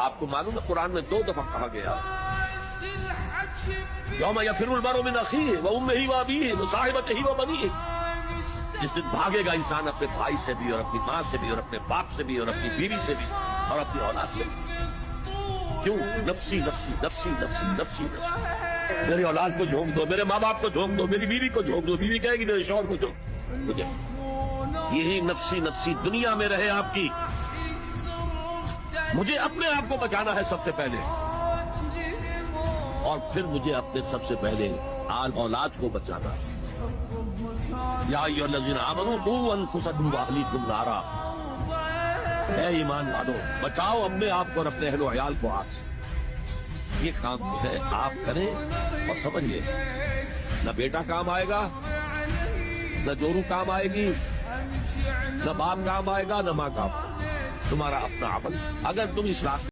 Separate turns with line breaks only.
آپ کو معلوم ہے قرآن میں 2 دفعہ کہا گیا یوم یفر المرء من اخیہ وامہ وابیہ وصاحبتہ وبنیہ، جس دن بھاگے گا انسان اپنے بھائی سے بھی اور اپنی ماں سے بھی اور اپنے باپ سے بھی اور اپنی بیوی سے بھی اور اپنی اولاد سے بھی۔ کیوں؟ نفسی نفسی نفسی نفسی نفسی نفسی، میری اولاد کو جھونک دو، میرے ماں باپ کو جھونک دو، میری بیوی کو جھونک دو، بیوی کہے گی میرے شوہر کو جھونک مجھے، یہی نفسی نفسی دنیا میں رہے آپ کی۔ مجھے اپنے آپ کو بچانا ہے سب سے پہلے، اور پھر مجھے اپنے سب سے پہلے آل اولاد کو بچانا۔ یا ایھا الذین آمنوا قوا انفسکم واہلیکم نارا، اے ایمان والو بچاؤ اپنے آپ کو اور اپنے اہل و عیال کو آگ سے۔ یہ کام جو ہے آپ کریں اور سمجھ لیں، نہ بیٹا کام آئے گا، نہ جورو کام آئے گی، نہ باپ کام آئے گا، نہ ماں کام، تمہارا اپنا عمل۔ اگر تم اس راستے